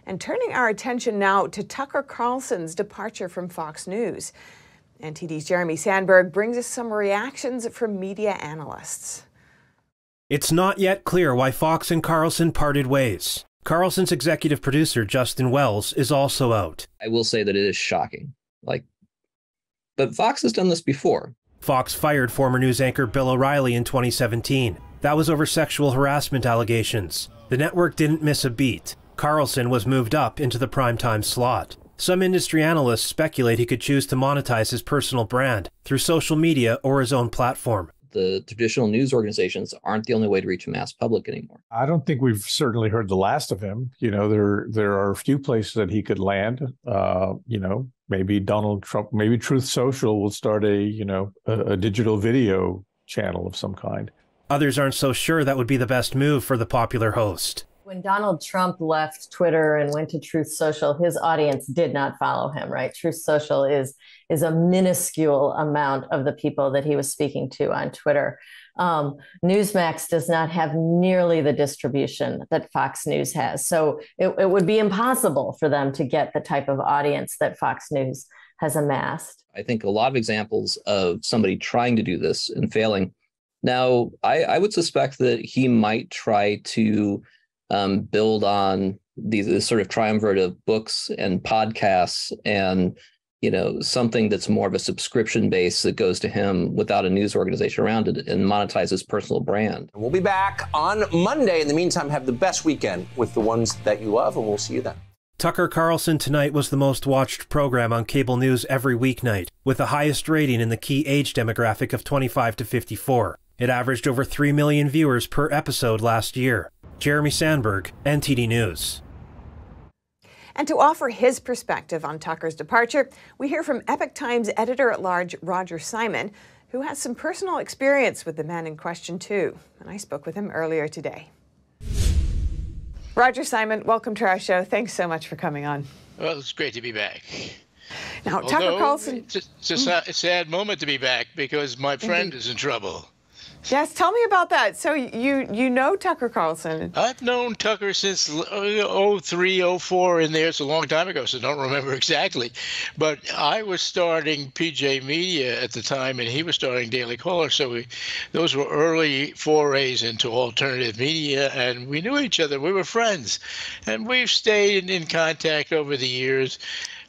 And turning our attention now to Tucker Carlson's departure from Fox News. NTD's Jeremy Sandberg brings us some reactions from media analysts. It's not yet clear why Fox and Carlson parted ways. Carlson's executive producer, Justin Wells, is also out. I will say that it is shocking. But Fox has done this before. Fox fired former news anchor Bill O'Reilly in 2017. That was over sexual harassment allegations. The network didn't miss a beat. Carlson was moved up into the primetime slot. Some industry analysts speculate he could choose to monetize his personal brand through social media or his own platform. The traditional news organizations aren't the only way to reach a mass public anymore. I don't think we've certainly heard the last of him. You know, there are a few places that he could land. You know, maybe Donald Trump, maybe Truth Social will start a digital video channel of some kind. Others aren't so sure that would be the best move for the popular host. When Donald Trump left Twitter and went to Truth Social, his audience did not follow him, right? Truth Social is a minuscule amount of the people that he was speaking to on Twitter. Newsmax does not have nearly the distribution that Fox News has. So it would be impossible for them to get the type of audience that Fox News has amassed. I think a lot of examples of somebody trying to do this and failing. Now, I would suspect that he might try to build on these sort of triumvirate of books and podcasts and, you know, something that's more of a subscription base that goes to him without a news organization around it and monetize his personal brand. We'll be back on Monday. In the meantime, have the best weekend with the ones that you love, and we'll see you then. Tucker Carlson Tonight was the most watched program on cable news every weeknight, with the highest rating in the key age demographic of 25 to 54. It averaged over 3 million viewers per episode last year. Jeremy Sandberg, NTD News. And to offer his perspective on Tucker's departure, we hear from Epoch Times editor-at-large Roger Simon, who has some personal experience with the man in question too. And I spoke with him earlier today. Roger Simon, welcome to our show. Thanks so much for coming on. Well, it's great to be back. Now, Tucker Carlson... It's a sad moment to be back because my friend is in trouble. Yes, tell me about that. So you know Tucker Carlson? I've known Tucker since 03, 04 in there. It's a long time ago, so I don't remember exactly. But I was starting PJ Media at the time, and he was starting Daily Caller. So those were early forays into alternative media, and we knew each other. We were friends. And we've stayed in contact over the years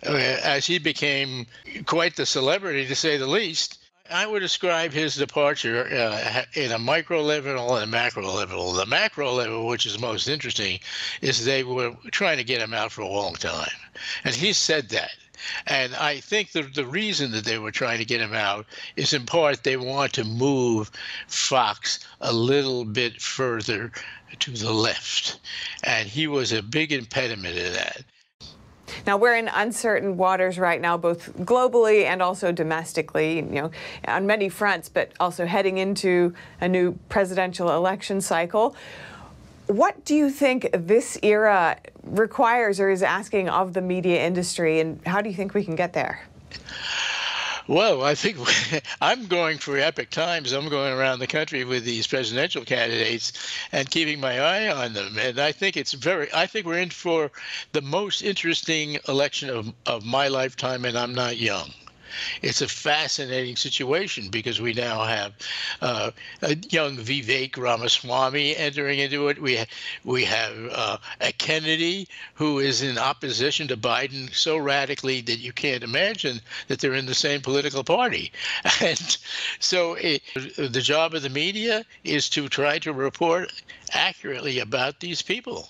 as he became quite the celebrity, to say the least. I would describe his departure in a micro level and a macro level. The macro level, which is most interesting, is they were trying to get him out for a long time. And he said that. And I think the reason that they were trying to get him out is in part they want to move Fox a little bit further to the left. And he was a big impediment to that. Now, we're in uncertain waters right now, both globally and also domestically, you know, on many fronts, but also heading into a new presidential election cycle. What do you think this era requires or is asking of the media industry, and how do you think we can get there? Well, I think I'm going for Epoch Times. I'm going around the country with these presidential candidates and keeping my eye on them. And I think I think we're in for the most interesting election of my lifetime, and I'm not young. It's a fascinating situation because we now have a young Vivek Ramaswamy entering into it. We have a Kennedy who is in opposition to Biden so radically that you can't imagine that they're in the same political party. And so the job of the media is to try to report accurately about these people.